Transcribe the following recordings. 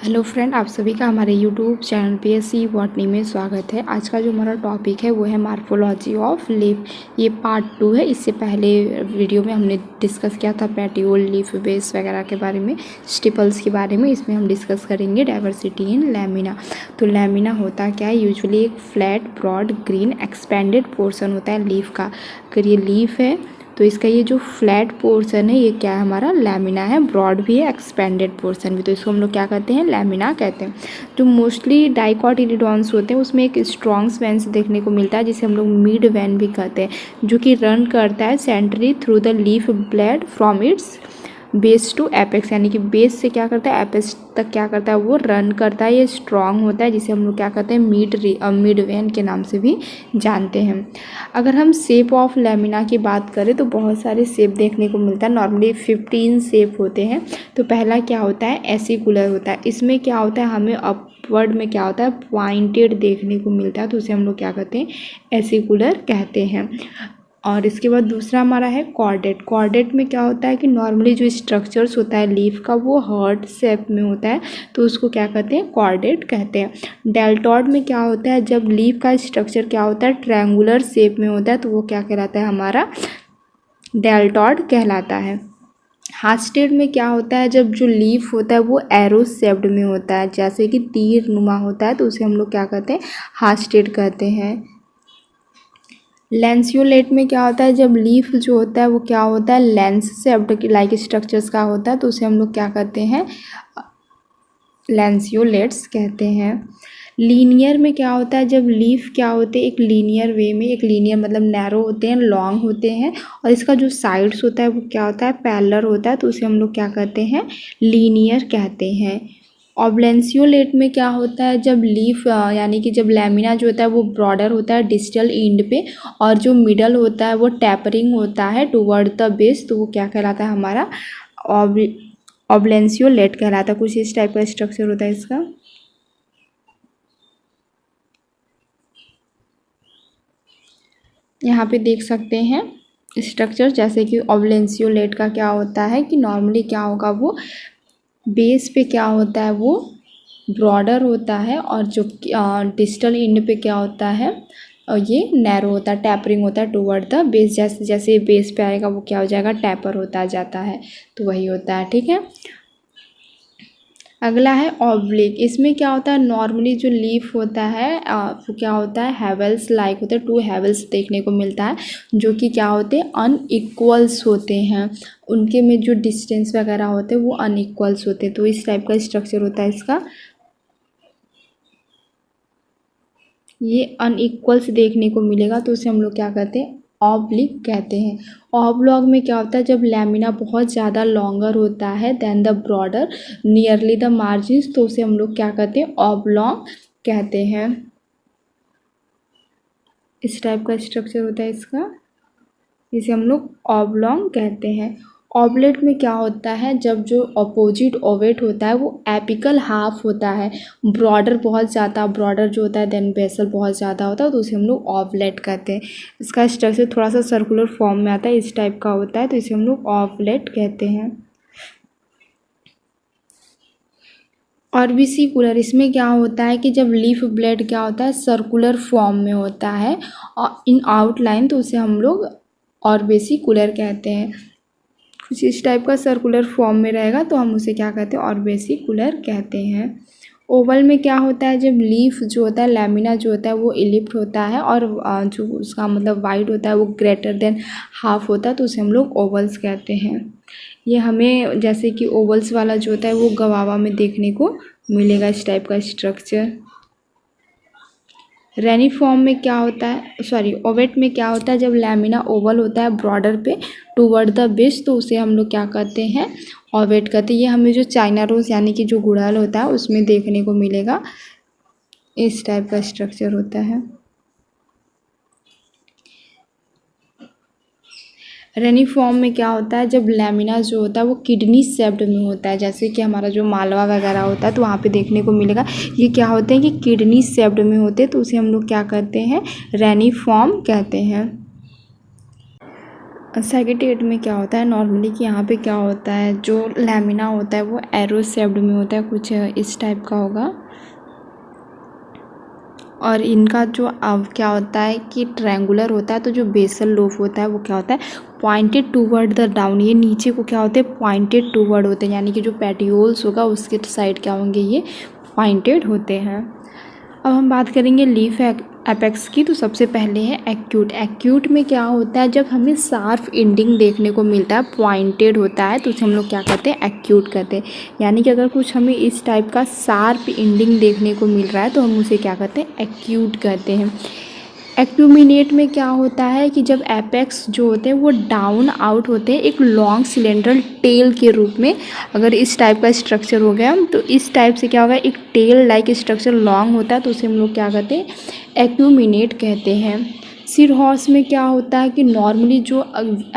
Hello friend, आप सभी का हमारे यूट्यूब चैनल पीएससी बॉटनी में स्वागत है। आज का जो हमारा टॉपिक है वो है मॉर्फोलॉजी ऑफ लीफ। ये पार्ट 2 है। इससे पहले वीडियो में हमने डिस्कस किया था पेटियोल, लीफ बेस वगैरह के बारे में, स्टिपल्स के बारे में। इसमें हम डिस्कस करेंगे डाइवर्सिटी इन लैमिना। तो लैमिना होता क्या है? यूजुअली एक flat broad green expanded portion होता है लीफ का। अगर ये लीफ है तो इसका ये जो फ्लैट पोर्शन है ये क्या है? हमारा लैमिना है। ब्रॉड भी है, एक्सपेंडेड पोर्शन भी, तो इसको हम लोग क्या कहते हैं? लैमिना कहते हैं। जो मोस्टली डाइकोटिलेडोन्स होते हैं उसमें एक स्ट्रॉन्ग वेन्स देखने को मिलता है जिसे हम लोग मिड वेन भी कहते हैं, जो कि रन करता है centrally through the leaf blade from its base to apex, यानी कि बेस से क्या करता है एपेक्स तक क्या करता है वो रन करता है। ये स्ट्रॉन्ग होता है जिसे हम लोग क्या कहते हैं? मिड वेन के नाम से भी जानते हैं। अगर हम शेप ऑफ लैमिना की बात करें तो बहुत सारे शेप देखने को मिलता है। नॉर्मली 15 शेप होते हैं। तो पहला क्या होता है? एसिकुलर होता है। इसमें क्या होता है? हमें अपवर्ड में क्या होता है? पॉइंटेड देखने को मिलता है, तो उसे हम लोग क्या कहते हैं? एसिकुलर कहते हैं। और इसके बाद दूसरा हमारा है कॉर्डेट। कॉर्डेट में क्या होता है कि नॉर्मली जो स्ट्रक्चर्स होता है लीफ का वो हार्ट शेप में होता है, तो उसको क्या कहते हैं? कॉर्डेट कहते हैं। डेल्टॉइड में क्या होता है? जब लीफ का स्ट्रक्चर क्या होता है? ट्रायंगुलर शेप में होता है, तो वो क्या कहलाता है? हमारा डेल्टॉइड कहलाता है। हास्टेड में क्या होता है? जब जो लीफ होता है वो एरो शेप्ड में होता है, जैसे कि तीर नुमा होता है, तो उसे हम लोग क्या कहते हैं? हास्टेड कहते हैं। लैंसियोलेट में क्या होता है? जब लीफ जो होता है वो क्या होता है? लेंस शेप्ड लाइक स्ट्रक्चर्स का होता है, तो उसे हम लोग क्या कहते हैं? लैंसियोलेट्स कहते हैं। लीनियर में क्या होता है? जब लीफ क्या होते हैं एक लीनियर वे में, एक लीनियर मतलब नैरो होते हैं, लॉन्ग होते हैं, और इसका जो साइड्स होता है वो क्या होता है? पैरेलल होता है, तो उसे हम लोग क्या कहते हैं? लीनियर कहते हैं। ऑब्लेंसियोलेट में क्या होता है? जब लीफ यानी कि जब लैमिना जो होता है वो ब्रॉडर होता है डिस्टल एंड पे, और जो मिडल होता है वो टैपरिंग होता है टुवर्ड द बेस, तो वो क्या कहलाता है? हमारा ऑब्लेंसियोलेट कहलाता है। कुछ इस टाइप का स्ट्रक्चर होता है इसका। यहाँ पे देख सकते हैं स्ट्रक्चर, जैसे कि ऑब्लेंसियोलेट का क्या होता है कि नॉर्मली क्या होगा? वो बेस पे क्या होता है? वो ब्रॉडर होता है, और जो डिस्टल एंड पे क्या होता है? और ये नैरो होता है, टैपरिंग होता है टुवर्ड द बेस। जैसे जैसे बेस पे आएगा वो क्या हो जाएगा? टैपर होता जाता है, तो वही होता है। ठीक है। अगला है ऑब्लिक। इसमें क्या होता है? नॉर्मली जो लीफ होता है वो क्या होता है? हैवल्स लाइक होता है। 2 हैवल्स देखने को मिलता है, जो कि क्या होते हैं? अनइक्वल्स होते हैं। उनके में जो डिस्टेंस वगैरह होते हैं वो अनइक्वल्स होते हैं, तो इस टाइप का स्ट्रक्चर होता है इसका। ये अनइक्वल्स देखने को मिलेगा, तो उसे हम लोग क्या कहते हैं? ऑब्लिक कहते हैं। ऑब्लॉन्ग में क्या होता है? जब लैमिना बहुत ज़्यादा लॉन्गर होता है than the broader nearly the margins, तो उसे हम लोग क्या कहते हैं? ऑब्लॉन्ग कहते हैं। इस टाइप का स्ट्रक्चर होता है इसका, जिसे हम लोग ऑब्लॉन्ग कहते हैं। ऑबलेट में क्या होता है? जब जो अपोजिट ओवेट होता है वो एपिकल हाफ होता है, ब्रॉडर बहुत ज़्यादा, ब्रॉडर जो होता है देन बेसल बहुत ज़्यादा होता है, तो उसे हम लोग ऑबलेट कहते हैं। इसका स्ट्रक्चर थोड़ा सा सर्कुलर फॉर्म में आता है, इस टाइप का होता है, तो इसे हम लोग ऑबलेट कहते हैं। ऑर्बिसिकुलर, इसमें क्या होता है कि जब लीफ ब्लेड क्या होता है? सर्कुलर फॉर्म में होता है और इन आउटलाइन, तो उसे हम लोग ऑर्बिसिकुलर कहते हैं। कुछ इस टाइप का सर्कुलर फॉर्म में रहेगा तो हम उसे क्या कहते हैं? ऑर्बिसिकुलर कहते हैं। ओवल में क्या होता है? जब लीफ जो होता है लैमिना जो होता है वो इलिप्ट होता है, और जो उसका मतलब वाइड होता है वो ग्रेटर देन हाफ होता है, तो उसे हम लोग ओवल्स कहते हैं। ये हमें जैसे कि ओवल्स वाला जो होता है वो गवावा में देखने को मिलेगा, इस टाइप का स्ट्रक्चर। रेनिफॉर्म में क्या होता है? ओवेट में क्या होता है? जब लैमिना ओवल होता है ब्रॉडर पे टूवर्ड द बेस, तो उसे हम लोग क्या कहते हैं? ओवेट कहते हैं। ये हमें जो चाइना रोज यानी कि जो गुड़हल होता है उसमें देखने को मिलेगा, इस टाइप का स्ट्रक्चर होता है। रेनिफॉर्म में क्या होता है? जब लैमिना जो होता है वो किडनी शेप्ड में होता है, जैसे कि हमारा जो मालवा वगैरह होता है तो वहाँ पे देखने को मिलेगा। ये क्या होते हैं कि किडनी शेप्ड में होते हैं, तो उसे हम लोग क्या कहते हैं? रेनिफॉर्म कहते हैं। सेगिटेट में क्या होता है नॉर्मली कि यहाँ पे क्या होता है, जो लैमिना होता है वो एरो शेप्ड में होता है, कुछ इस टाइप का होगा। और इनका जो अब क्या होता है कि ट्रायंगुलर होता है, तो जो बेसल लोब होता है वो क्या होता है पॉइंटेड टूवर्ड द डाउन। ये नीचे को क्या होते हैं पॉइंटेड टूवर्ड होते हैं, यानी कि जो पेटियोल्स होगा उसके साइड क्या होंगे ये पॉइंटेड होते हैं। अब हम बात करेंगे लीफ एपेक्स की। तो सबसे पहले है एक्यूट। एक्यूट में क्या होता है, जब हमें शार्प एंडिंग देखने को मिलता है, पॉइंटेड होता है, तो उसे हम लोग क्या कहते हैं एक्यूट कहते हैं। यानी कि अगर कुछ हमें इस टाइप का शार्प एंडिंग देखने को मिल रहा है तो हम उसे क्या कहते हैं एक्यूट कहते हैं। एक्यूमिनेट में क्या होता है कि जब एपेक्स जो होते हैं वो डाउन आउट होते हैं एक लॉन्ग सिलेंड्रल टेल के रूप में। अगर इस टाइप का स्ट्रक्चर हो गया तो इस टाइप से क्या होगा, एक टेल लाइक स्ट्रक्चर लॉन्ग होता है, तो उसे हम लोग क्या कहते हैं एक्यूमिनेट कहते हैं। सिर हॉर्स में क्या होता है कि नॉर्मली जो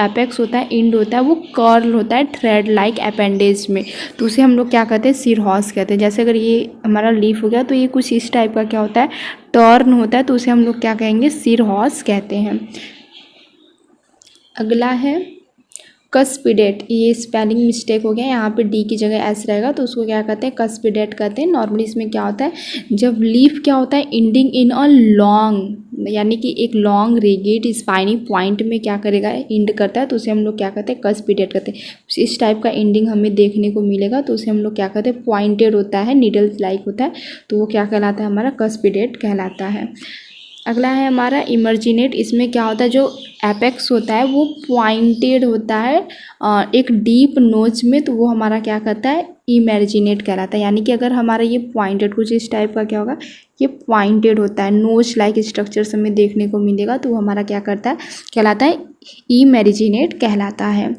एपेक्स होता है एंड होता है वो कर्ल होता है थ्रेड लाइक अपेंडेज में, तो उसे हम लोग क्या कहते हैं सिर हॉर्स कहते हैं। जैसे अगर ये हमारा लीफ हो गया तो ये कुछ इस टाइप का क्या होता है टर्न होता है, तो उसे हम लोग क्या कहेंगे सिर हॉर्स कहते हैं। अगला है कस्पिडेट। ये स्पेलिंग मिस्टेक हो गया, यहाँ पे डी की जगह एस रहेगा, तो उसको क्या कहते हैं कस्पिडेट कहते हैं। नॉर्मली इसमें क्या होता है जब लीफ क्या होता है एंडिंग इन अ लॉन्ग, यानी कि एक लॉन्ग रेगेट स्पाइनी पॉइंट में क्या करेगा एंड करता है, तो उसे हम लोग क्या कहते हैं कस्पिडेट कहते हैं। इस टाइप का एंडिंग हमें देखने को मिलेगा तो उसे हम लोग क्या कहते हैं पॉइंटेड होता है, नीडल लाइक होता है, तो वो क्या कहलाता है हमारा कस्पिडेट कहलाता है। अगला है हमारा इमर्जिनेट। इसमें क्या होता है जो एपेक्स होता है वो पॉइंटेड होता है एक डीप नोच में, तो वो हमारा क्या कहता है इमर्जिनेट कहलाता है। यानी कि अगर हमारा ये पॉइंटेड कुछ इस टाइप का क्या होगा ये पॉइंटेड होता है, नोच लाइक स्ट्रक्चर्स हमें देखने को मिलेगा, तो वो हमारा क्या करता है कहलाता है इमर्जिनेट कहलाता है।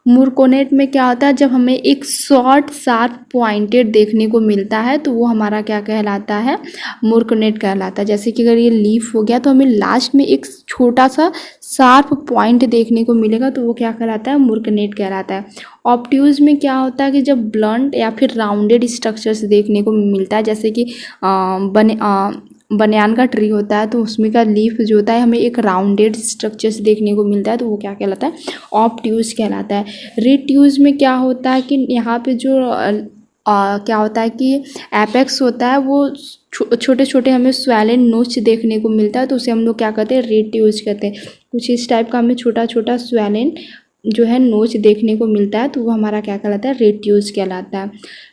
मुरकोनेट में क्या होता है जब हमें एक शॉर्ट शार्प पॉइंटेड देखने को मिलता है तो वो हमारा क्या कहलाता है मुरकोनेट कहलाता है। जैसे कि अगर ये लीफ हो गया तो हमें लास्ट में एक छोटा सा शार्प पॉइंट देखने को मिलेगा, तो वो क्या कहलाता है मुरकोनेट कहलाता है। ऑब्ट्यूज में क्या होता है कि जब ब्लंट या फिर राउंडेड स्ट्रक्चर्स देखने को मिलता है, जैसे कि बनियान का ट्री होता है तो उसमें का लीफ जो होता है हमें एक राउंडेड स्ट्रक्चर्स देखने को मिलता है, तो वो क्या कहलाता है ऑब्ट्यूज कहलाता है। रिट्यूज में क्या होता है कि यहाँ पे जो क्या होता है कि एपेक्स होता है वो छोटे छोटे हमें स्वेलन नोच देखने को मिलता है, तो उसे हम लोग क्या कहते हैं रेट्यूज कहते हैं। कुछ इस टाइप का हमें छोटा छोटा स्वेलन जो है नोच देखने को मिलता है, तो वो हमारा क्या कहलाता है रेट्यूज कहलाता है।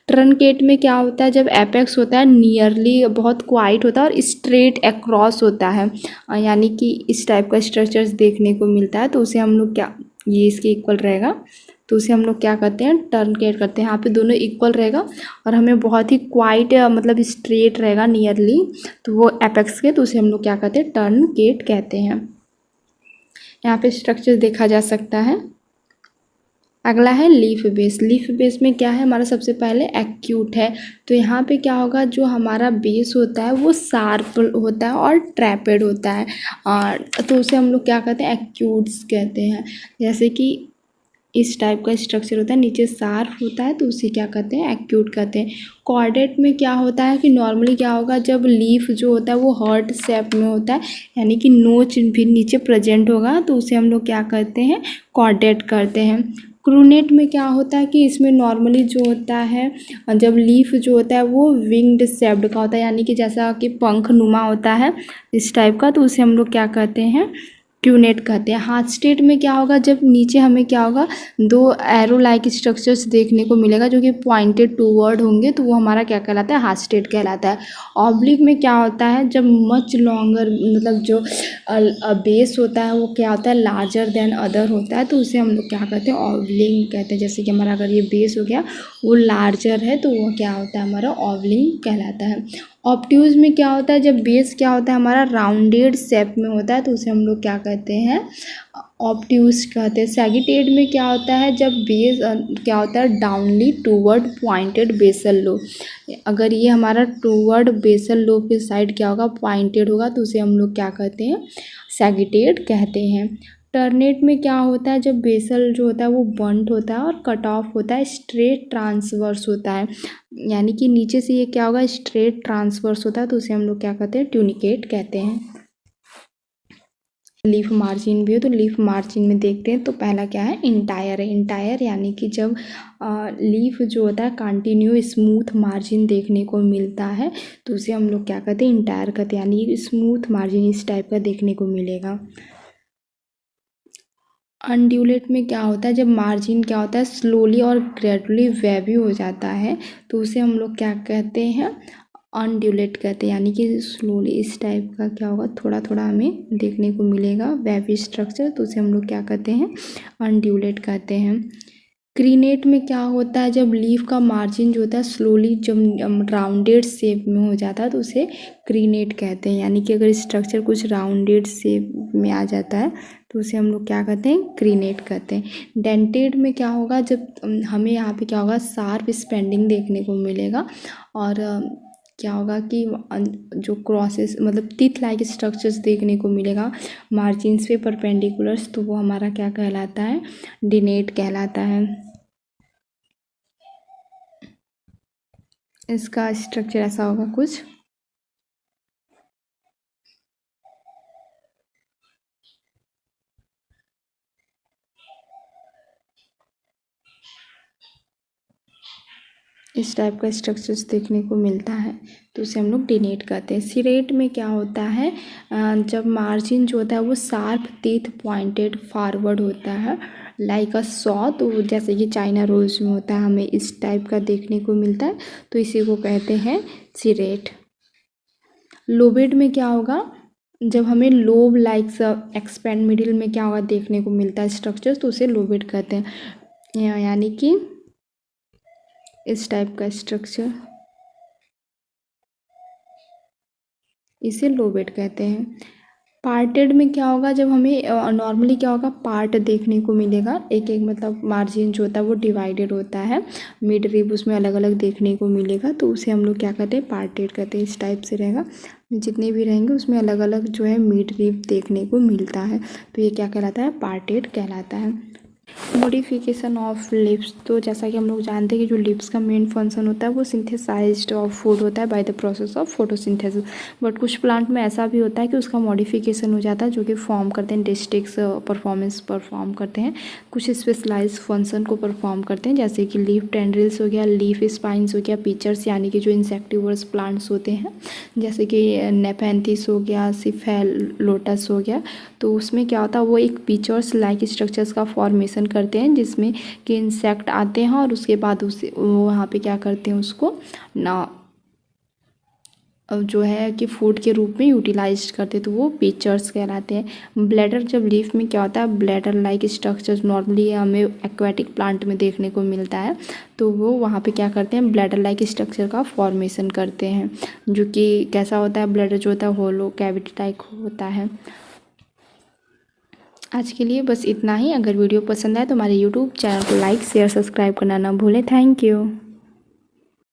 ट्रनकेट में क्या होता है जब एपेक्स होता है नियरली बहुत क्वाइट होता है और स्ट्रेट अक्रॉस होता है, यानी कि इस टाइप का स्ट्रक्चर्स देखने को मिलता है, तो उसे हम लोग क्या ये इसके इक्वल रहेगा, तो उसे हम लोग क्या करते हैं टर्नकेट करते हैं। यहाँ पे दोनों इक्वल रहेगा और हमें बहुत ही क्वाइट मतलब स्ट्रेट रहेगा नियरली, तो वो एपेक्स के, तो उसे हम लोग क्या कहते हैं टर्नकेट कहते हैं। यहाँ पे स्ट्रक्चर देखा जा सकता है। अगला है लीफ बेस। लीफ बेस में क्या है हमारा सबसे पहले एक्यूट है, तो यहाँ पे क्या होगा जो हमारा बेस होता है वो शार्प होता है और ट्रैपेड होता है, तो उसे हम लोग क्या कहते हैं एक्यूट्स कहते हैं। जैसे कि इस टाइप का स्ट्रक्चर होता है नीचे शार्प होता है, तो उसे क्या कहते हैं एक्यूट कहते हैं। कॉर्डेट में क्या होता है कि नॉर्मली क्या होगा जब लीफ जो होता है वो हार्ट शेप में होता है, यानी कि नोच भी नीचे प्रेजेंट होगा, तो उसे हम लोग क्या कहते हैं कॉर्डेट करते हैं। क्रूनेट में क्या होता है कि इसमें नॉर्मली जो होता है जब लीफ जो होता है वो विंग्ड शेप्ड का होता है, यानी कि जैसा कि पंख नुमा होता है इस टाइप का, तो उसे हम लोग क्या कहते हैं क्यूनेट कहते हैं। हाथ स्टेट में क्या होगा जब नीचे हमें क्या होगा दो एरो लाइक स्ट्रक्चर्स देखने को मिलेगा जो कि पॉइंटेड टूवर्ड होंगे, तो वो हमारा क्या कहलाता है हाथ स्टेट कहलाता है। ऑब्लिक में क्या होता है जब मच लॉन्गर मतलब जो बेस होता है वो क्या होता है लार्जर देन अदर होता है, तो उसे हम लोग क्या कहते हैं ऑब्लिंग कहते हैं। जैसे कि हमारा अगर ये बेस हो गया वो लार्जर है तो वो क्या होता है हमारा ऑब्लिंग कहलाता है। ऑब्ट्यूज में क्या होता है जब बेस क्या होता है हमारा राउंडेड शेप में होता है, तो उसे हम लोग क्या कहते हैं ऑब्ट्यूज कहते हैं। सैगिटेड में क्या होता है जब बेस क्या होता है डाउनली टूवर्ड पॉइंटेड बेसल लोब, अगर ये हमारा टूवर्ड बेसल लोब के साइड क्या होगा पॉइंटेड होगा, तो उसे हम लोग क्या कहते हैं सैगिटेड कहते हैं। टर्नेट में क्या होता है जब बेसल जो होता है वो बंट होता है और कट ऑफ होता है, स्ट्रेट ट्रांसवर्स होता है, यानी कि नीचे से ये क्या होगा स्ट्रेट ट्रांसवर्स होता है, तो उसे हम लोग क्या कहते हैं ट्यूनिकेट कहते हैं। लीफ मार्जिन भी हो। तो लीफ मार्जिन में देखते हैं तो पहला क्या है, इंटायर है। इंटायर यानी कि जब लीफ जो होता है कंटिन्यू स्मूथ मार्जिन देखने को मिलता है तो उसे हम लोग क्या कहते हैं, इंटायर कहते हैं, यानी स्मूथ मार्जिन इस टाइप का देखने को मिलेगा। अनड्यूलेट में क्या होता है, जब मार्जिन क्या होता है स्लोली और ग्रेजुअली वेवी हो जाता है तो उसे हम लोग क्या कहते हैं, अनड्यूलेट कहते हैं, यानी कि स्लोली इस टाइप का क्या होगा, थोड़ा थोड़ा हमें देखने को मिलेगा वेवी स्ट्रक्चर, तो उसे हम लोग क्या कहते हैं, अनड्यूलेट कहते हैं। क्रीनेट में क्या होता है, जब लीफ का मार्जिन जो होता है स्लोली जब राउंडेड शेप में हो जाता है तो उसे क्रीनेट कहते हैं, यानी कि अगर स्ट्रक्चर कुछ राउंडेड शेप में आ जाता है तो उसे हम लोग क्या कहते हैं, क्रीनेट कहते हैं। डेंटेड में क्या होगा, जब हमें यहाँ पे क्या होगा, शार्प स्पेंडिंग देखने को मिलेगा और क्या होगा कि जो क्रॉसेस मतलब टीथ लाइक स्ट्रक्चर्स देखने को मिलेगा मार्जिन्स पे परपेंडिकुलर्स, तो वो हमारा क्या कहलाता है, डिनेट कहलाता है। इसका स्ट्रक्चर ऐसा होगा कुछ। इस टाइप का स्ट्रक्चर्स देखने को मिलता है तो उसे हम लोग डिनेट कहते हैं। सिरेट में क्या होता है, जब मार्जिन जो होता है वो शार्प टीथ पॉइंटेड फॉरवर्ड होता है लाइक अ सॉ, तो जैसे कि चाइना रोल्स में होता है हमें इस टाइप का देखने को मिलता है तो इसी को कहते हैं सिरेट। लोबेड में क्या होगा, जब हमें लोब लाइक एक्सपेंड मिडिल में क्या होगा देखने को मिलता है स्ट्रक्चर तो उसे लोबेड कहते हैं, यानी कि इस टाइप का स्ट्रक्चर इसे लोबेड कहते हैं। पार्टेड में क्या होगा, जब हमें नॉर्मली क्या होगा पार्ट देखने को मिलेगा, एक एक मतलब मार्जिन जो होता है वो डिवाइडेड होता है, मिड रिब उसमें अलग अलग देखने को मिलेगा तो उसे हम लोग क्या कहते हैं, पार्टेड कहते हैं। इस टाइप से रहेगा, जितने भी रहेंगे उसमें अलग अलग जो है मिड रिब देखने को मिलता है तो ये क्या कहलाता है, पार्टेड कहलाता है। मॉडिफिकेशन ऑफ लिप्स, तो जैसा कि हम लोग जानते हैं कि जो लिप्स का मेन फंक्शन होता है वो सिंथेसाइज्ड ऑफ फूड होता है by the process of photosynthesis, but कुछ प्लांट में ऐसा भी होता है कि उसका मॉडिफिकेशन हो जाता है जो कि फॉर्म करते हैं डिस्टिक्स परफॉर्मेंस परफॉर्म करते हैं, कुछ स्पेशलाइज फंक्शन को परफॉर्म करते हैं, जैसे कि लीफ टेंड्रिल्स हो गया, लीफ स्पाइंस हो गया, पिचर्स यानी कि जो इंसेक्टिवर्स प्लांट्स होते हैं जैसे कि नेफेंथिस हो गया, सिफेलोटस हो गया, तो उसमें क्या होता है वो एक पिचर्स लाइक स्ट्रक्चर्स का फॉर्मेशन करते हैं जिसमें कि इंसेक्ट आते हैं और उसके बाद उसे वो वहाँ पे क्या करते हैं उसको ना जो है कि फूड के रूप में यूटिलाइज करते हैं तो वो पिचर्स कहलाते हैं। ब्लैडर, जब लीफ में क्या होता है ब्लैडर लाइक स्ट्रक्चर्स नॉर्मली हमें एक्वेटिक प्लांट में देखने को मिलता है तो वो वहाँ पे क्या करते हैं ब्लैडर लाइक स्ट्रक्चर का फॉर्मेशन करते हैं जो कि कैसा होता है, ब्लैडर जो होता है होलो कैविटी टाइप होता है। आज के लिए बस इतना ही। अगर वीडियो पसंद आए तो हमारे यूट्यूब चैनल को लाइक शेयर सब्सक्राइब करना ना भूलें। Thank you.